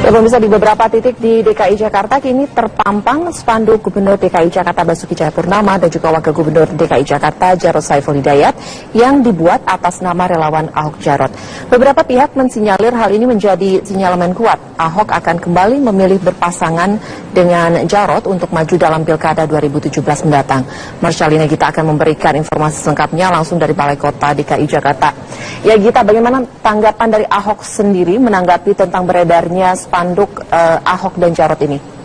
Ya pemirsa, di beberapa titik di DKI Jakarta kini terpampang spanduk Gubernur DKI Jakarta Basuki Cahayapurnama dan juga Wakil Gubernur DKI Jakarta Jarod Saiful Hidayat yang dibuat atas nama relawan Ahok Jarot. Beberapa pihak mensinyalir hal ini menjadi sinyalemen kuat Ahok akan kembali memilih berpasangan dengan Jarot untuk maju dalam Pilkada 2017 mendatang. Marsyalina Gita akan memberikan informasi selengkapnya langsung dari Balai Kota DKI Jakarta. Ya Gita, bagaimana tanggapan dari Ahok sendiri menanggapi tentang beredarnya spanduk Ahok dan Jarot ini?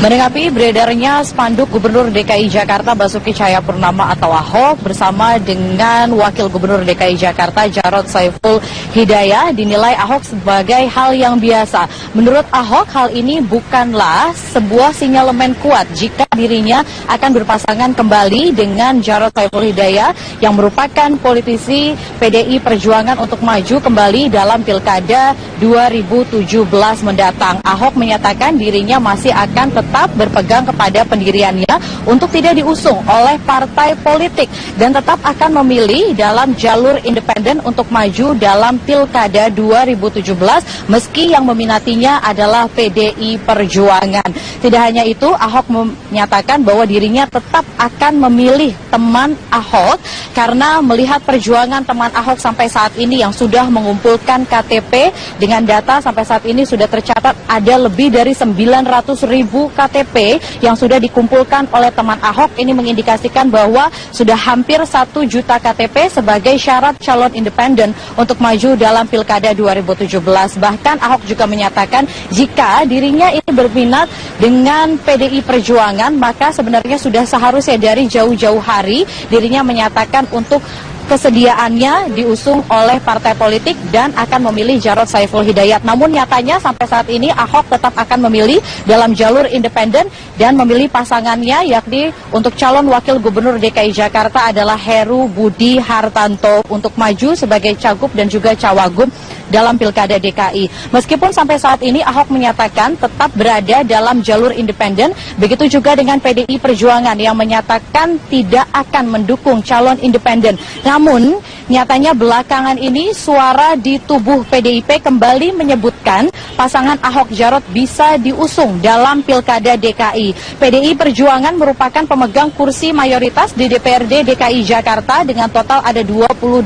Menanggapi beredarnya spanduk Gubernur DKI Jakarta Basuki Cahayapurnama atau Ahok bersama dengan Wakil Gubernur DKI Jakarta Jarod Saiful Hidayat, dinilai Ahok sebagai hal yang biasa. Menurut Ahok, hal ini bukanlah sebuah sinyalemen kuat jika dirinya akan berpasangan kembali dengan Jarod Saiful Hidayat yang merupakan politisi PDI Perjuangan untuk maju kembali dalam Pilkada 2017 mendatang. Ahok menyatakan dirinya masih akan tetap berpegang kepada pendiriannya untuk tidak diusung oleh partai politik dan tetap akan memilih dalam jalur independen untuk maju dalam Pilkada 2017 meski yang meminatinya adalah PDI Perjuangan. Tidak hanya itu, Ahok menyatakan bahwa dirinya tetap akan memilih teman Ahok karena melihat perjuangan teman Ahok sampai saat ini yang sudah mengumpulkan KTP dengan data sampai saat ini sudah tercatat ada lebih dari 900.000 KTP yang sudah dikumpulkan oleh teman Ahok. Ini mengindikasikan bahwa sudah hampir 1 juta KTP sebagai syarat calon independen untuk maju dalam Pilkada 2017. Bahkan Ahok juga menyatakan jika dirinya ini berminat dengan PDI Perjuangan, maka sebenarnya sudah seharusnya dari jauh-jauh hari dirinya menyatakan untuk kesediaannya diusung oleh partai politik dan akan memilih Jarod Saiful Hidayat. Namun nyatanya sampai saat ini Ahok tetap akan memilih dalam jalur independen dan memilih pasangannya yakni untuk calon Wakil Gubernur DKI Jakarta adalah Heru Budi Hartanto untuk maju sebagai cagup dan juga cawagup dalam Pilkada DKI. Meskipun sampai saat ini Ahok menyatakan tetap berada dalam jalur independen, begitu juga dengan PDI Perjuangan yang menyatakan tidak akan mendukung calon independen. Namun, nyatanya belakangan ini suara di tubuh PDIP kembali menyebutkan pasangan Ahok Jarot bisa diusung dalam Pilkada DKI. PDI Perjuangan merupakan pemegang kursi mayoritas di DPRD DKI Jakarta dengan total ada 28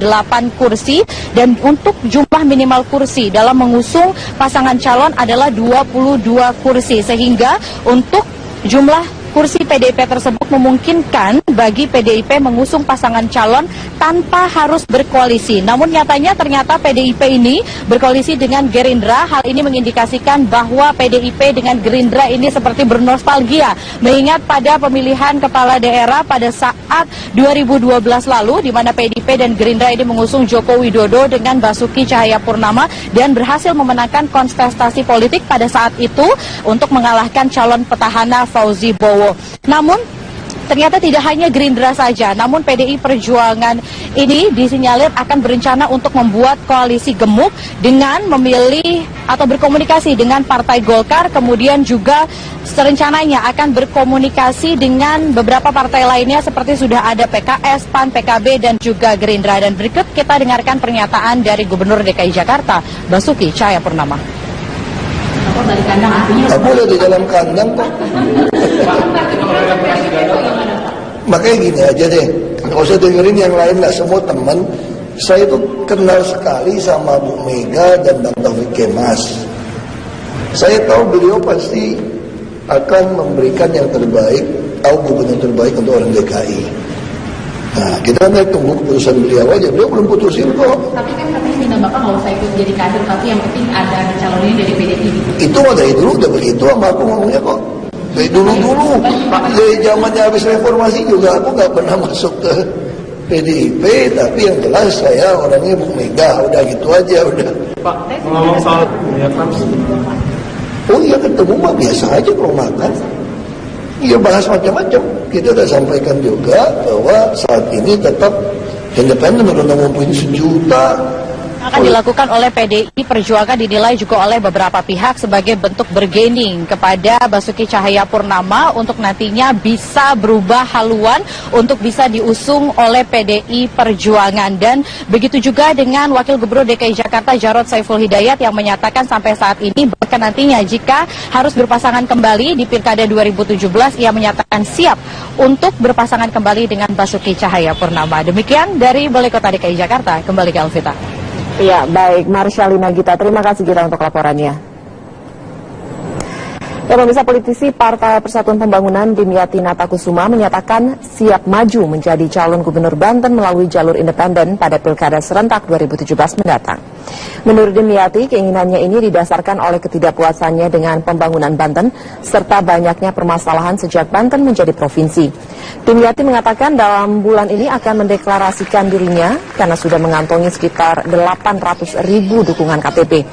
kursi dan untuk jumlah minimal kursi dalam mengusung pasangan calon adalah 22 kursi sehingga untuk jumlah kursi PDIP tersebut memungkinkan bagi PDIP mengusung pasangan calon tanpa harus berkoalisi. Namun nyatanya ternyata PDIP ini berkoalisi dengan Gerindra. Hal ini mengindikasikan bahwa PDIP dengan Gerindra ini seperti bernostalgia. Mengingat pada pemilihan kepala daerah pada saat 2012 lalu di mana PDIP dan Gerindra ini mengusung Joko Widodo dengan Basuki Cahayapurnama dan berhasil memenangkan kontestasi politik pada saat itu untuk mengalahkan calon petahana Fauzi Bowo. Namun ternyata tidak hanya Gerindra saja, namun PDI Perjuangan ini disinyalir akan berencana untuk membuat koalisi gemuk dengan memilih atau berkomunikasi dengan Partai Golkar, kemudian juga rencananya akan berkomunikasi dengan beberapa partai lainnya seperti sudah ada PKS, PAN, PKB, dan juga Gerindra. Dan berikut kita dengarkan pernyataan dari Gubernur DKI Jakarta, Basuki Cahayapurnama. Dari kandang artinya boleh di dalam kandang kok. Makanya gini aja deh, nggak usah dengerin yang lain, nggak semua teman. Saya itu kenal sekali sama Bu Mega dan Bang Taufik Kemas. Saya tahu beliau pasti akan memberikan yang terbaik, tahu gubernur terbaik untuk orang DKI. Nah, kita tunggu keputusan beliau aja. Beliau belum putusin kok. Tapi kan katanya minta Bapak nggak usah ikut jadi kader, tapi yang penting ada calonnya dari PDI. Itu mah dari dulu udah begitu sama aku ngomongnya kok. Dari dulu-dulu, dari zamannya habis reformasi juga aku nggak pernah masuk ke PDIP, tapi yang jelas saya orangnya Bu Mega, udah gitu aja udah. Pak, ngomong soal ya kan. Oh iya, ketemu mah biasa aja kalau makan. Iya, bahas macam-macam. Kita udah sampaikan juga bahwa saat ini tetap independen, udah ngumpulin 1 juta. akan dilakukan oleh PDI Perjuangan dinilai juga oleh beberapa pihak sebagai bentuk bergaining kepada Basuki Cahayapurnama untuk nantinya bisa berubah haluan untuk bisa diusung oleh PDI Perjuangan. Dan begitu juga dengan Wakil Gubernur DKI Jakarta Jarod Saiful Hidayat yang menyatakan sampai saat ini bahkan nantinya jika harus berpasangan kembali di Pilkada 2017 ia menyatakan siap untuk berpasangan kembali dengan Basuki Cahayapurnama. Demikian dari Balai Kota DKI Jakarta, kembali ke Alvita. Ya, baik. Marsyalina Gita, terima kasih Gita untuk laporannya. Ya, pemirsa, politisi Partai Persatuan Pembangunan Dimyati Natakusuma menyatakan siap maju menjadi calon gubernur Banten melalui jalur independen pada Pilkada serentak 2017 mendatang. Menurut Dimyati, keinginannya ini didasarkan oleh ketidakpuasannya dengan pembangunan Banten serta banyaknya permasalahan sejak Banten menjadi provinsi. Dimyati mengatakan dalam bulan ini akan mendeklarasikan dirinya karena sudah mengantongi sekitar 800.000 dukungan KTP.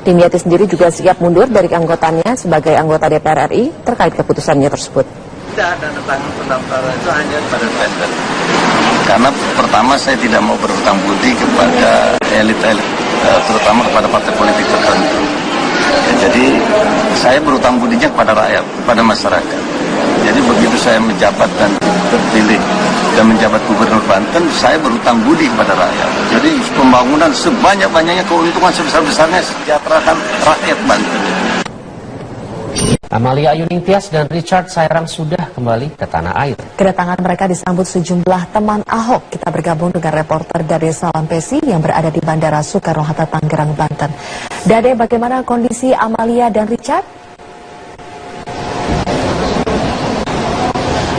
Dimyati sendiri juga siap mundur dari anggotanya sebagai anggota DPR RI terkait keputusannya tersebut. Tidak ada tentang pendaftaran itu hanya pada tender. Karena pertama saya tidak mau berhutang budi kepada elit-elit, terutama kepada partai politik tertentu. Ya, jadi saya berhutang budinya kepada rakyat, kepada masyarakat. Jadi begitu saya menjabat dan terpilih dan menjabat gubernur Banten, saya berhutang budi kepada rakyat. Jadi pembangunan sebanyak-banyaknya, keuntungan sebesar-besarnya sejahterakan rakyat Banten. Amalia Ayuningtyas dan Richard Sairang sudah kembali ke tanah air. Kedatangan mereka disambut sejumlah teman Ahok. Kita bergabung dengan reporter Dade Salampesi yang berada di Bandara Soekarno-Hatta, Tangerang, Banten. Dade, bagaimana kondisi Amalia dan Richard?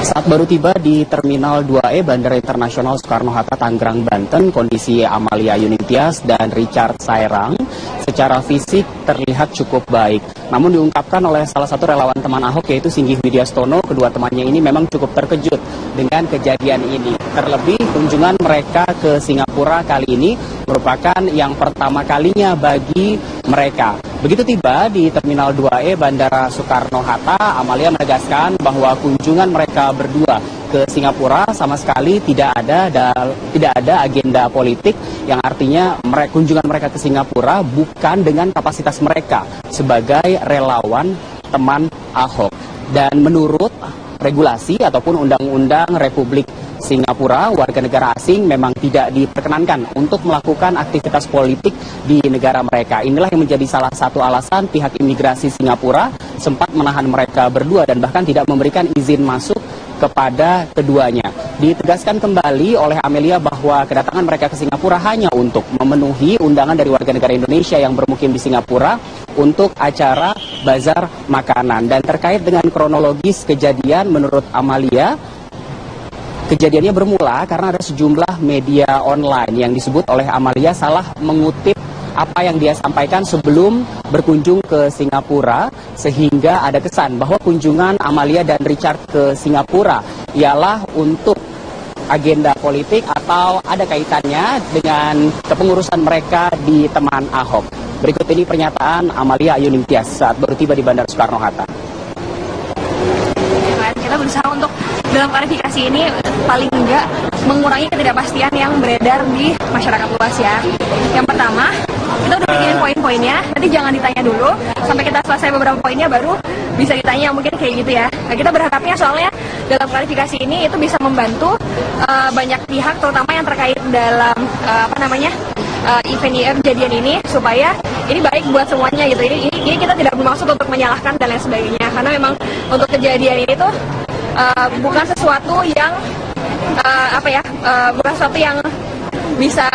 Saat baru tiba di Terminal 2E Bandara Internasional Soekarno-Hatta, Tangerang, Banten, kondisi Amalia Ayuningtyas dan Richard Sairang secara fisik terlihat cukup baik. Namun diungkapkan oleh salah satu relawan teman Ahok yaitu Singgih Widyastono, kedua temannya ini memang cukup terkejut dengan kejadian ini. Terlebih kunjungan mereka ke Singapura kali ini merupakan yang pertama kalinya bagi mereka. Begitu tiba di Terminal 2E Bandara Soekarno-Hatta, Amalia menegaskan bahwa kunjungan mereka berdua ke Singapura sama sekali tidak ada agenda politik, yang artinya kunjungan mereka ke Singapura bukan dengan kapasitas mereka sebagai relawan teman Ahok. Dan menurut regulasi ataupun undang-undang Republik Singapura, warga negara asing memang tidak diperkenankan untuk melakukan aktivitas politik di negara mereka. Inilah yang menjadi salah satu alasan pihak imigrasi Singapura sempat menahan mereka berdua dan bahkan tidak memberikan izin masuk kepada keduanya. Ditegaskan kembali oleh Amelia bahwa kedatangan mereka ke Singapura hanya untuk memenuhi undangan dari warga negara Indonesia yang bermukim di Singapura untuk acara bazar makanan. Dan terkait dengan kronologis kejadian, menurut Amalia, kejadiannya bermula karena ada sejumlah media online yang disebut oleh Amalia salah mengutip apa yang dia sampaikan sebelum berkunjung ke Singapura, sehingga ada kesan bahwa kunjungan Amalia dan Richard ke Singapura ialah untuk agenda politik atau ada kaitannya dengan kepengurusan mereka di teman Ahok. Berikut ini pernyataan Amalia Ayuningtyas saat baru tiba di Bandara Soekarno-Hatta. Kita berusaha untuk dalam klarifikasi ini paling enggak mengurangi ketidakpastian yang beredar di masyarakat luas ya. Yang pertama, kita udah bikinin poin-poinnya, nanti jangan ditanya dulu sampai kita selesai beberapa poinnya baru bisa ditanya, mungkin kayak gitu ya. Nah, kita berharapnya soalnya dalam klarifikasi ini itu bisa membantu banyak pihak, terutama yang terkait dalam event kejadian ini, supaya ini baik buat semuanya gitu. Ini kita tidak bermaksud untuk menyalahkan dan lain sebagainya, karena memang untuk kejadian ini tuh bukan sesuatu yang bukan sesuatu yang bisa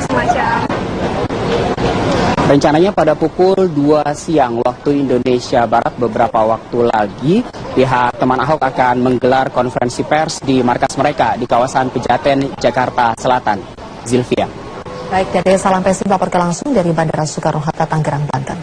semacam. Rencananya pada pukul 2 siang waktu Indonesia Barat beberapa waktu lagi, pihak teman Ahok akan menggelar konferensi pers di markas mereka di kawasan Pejaten, Jakarta Selatan. Zilvia. Baik, Dede Salampesi melaporkan langsung dari Bandara Soekarno-Hatta, Tangerang, Banten.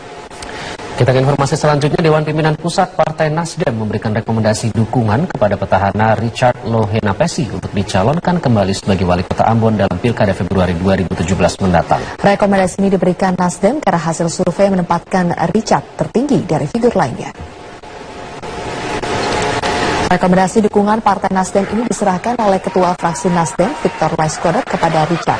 Kita ke informasi selanjutnya. Dewan Pimpinan Pusat Partai Nasdem memberikan rekomendasi dukungan kepada petahana Richard Lohenapesi untuk dicalonkan kembali sebagai Wali Kota Ambon dalam Pilkada Februari 2017 mendatang. Rekomendasi ini diberikan Nasdem karena hasil survei menempatkan Richard tertinggi dari figur lainnya. Rekomendasi dukungan Partai Nasdem ini diserahkan oleh Ketua Fraksi Nasdem, Victor Waiskodat, kepada Richard.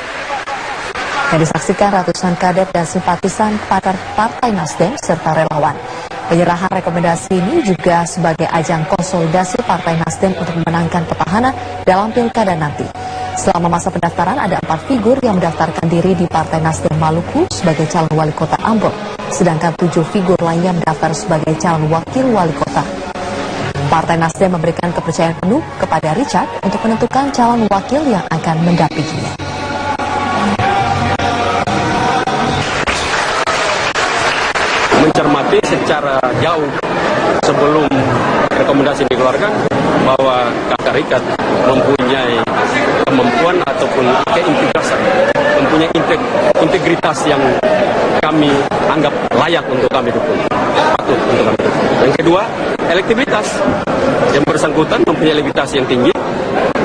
Yang disaksikan ratusan kader dan simpatisan Partai Nasdem serta relawan. Penyerahan rekomendasi ini juga sebagai ajang konsolidasi Partai Nasdem untuk memenangkan petahana dalam pilkada nanti. Selama masa pendaftaran ada 4 figur yang mendaftarkan diri di Partai Nasdem Maluku sebagai calon wali kota Ambon, sedangkan 7 figur lainnya mendaftar sebagai calon wakil wali kota. Partai Nasdem memberikan kepercayaan penuh kepada Richard untuk menentukan calon wakil yang akan mendampinginya. Mencermati secara jauh sebelum rekomendasi dikeluarkan bahwa Kakak Richard mempunyai kemampuan ataupun keintegrasan, mempunyai integritas yang kami anggap layak untuk kami dukung, patut untuk kami dukung. Yang kedua, elektibilitas. Yang bersangkutan mempunyai elektibilitas yang tinggi,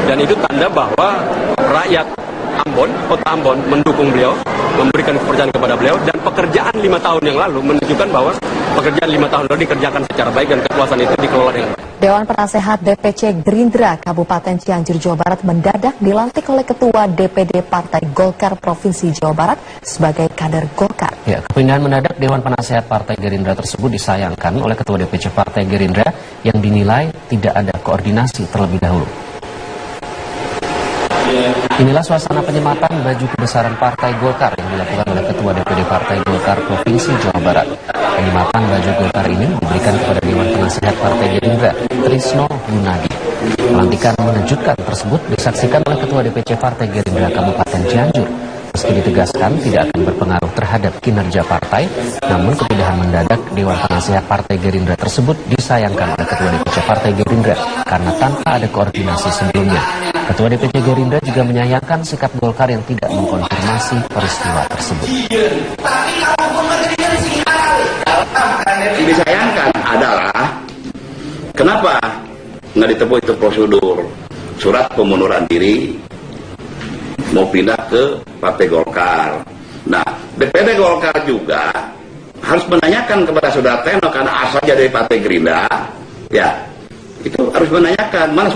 dan itu tanda bahwa rakyat Ambon, kota Ambon mendukung beliau, memberikan kepercayaan kepada beliau, dan pekerjaan 5 tahun yang lalu menunjukkan bahwa pekerjaan 5 tahun lalu dikerjakan secara baik dan kekuasaan itu dikelola dengan baik. Dewan Penasehat DPC Gerindra Kabupaten Cianjur, Jawa Barat mendadak dilantik oleh Ketua DPD Partai Golkar Provinsi Jawa Barat sebagai kader Golkar. Ya, kepindahan mendadak Dewan Penasehat Partai Gerindra tersebut disayangkan oleh Ketua DPC Partai Gerindra yang dinilai tidak ada koordinasi terlebih dahulu. Inilah suasana penyematan baju kebesaran Partai Golkar yang dilakukan oleh Ketua DPD Partai Golkar Provinsi Jawa Barat. Penyematan baju Golkar ini diberikan kepada Dewan Penasehat Partai Gerindra, Trisno Gunadi. Pelantikan mengejutkan tersebut disaksikan oleh Ketua DPC Partai Gerindra Kabupaten Cianjur. Meski ditegaskan tidak akan berpengaruh terhadap kinerja partai, namun kepindahan mendadak Dewan Penasehat Partai Gerindra tersebut disayangkan oleh Ketua DPC Partai Gerindra karena tanpa ada koordinasi sebelumnya. Ketua DPC Gerindra juga menyayangkan sikap Golkar yang tidak mengkonfirmasi peristiwa tersebut. Disayangkan adalah kenapa nggak ditempuh itu prosedur surat pengunduran diri mau pindah ke Partai Golkar. Nah, DPD Golkar juga harus menanyakan kepada Saudara Teno karena asalnya dari Partai Gerindra, ya itu harus menanyakan mana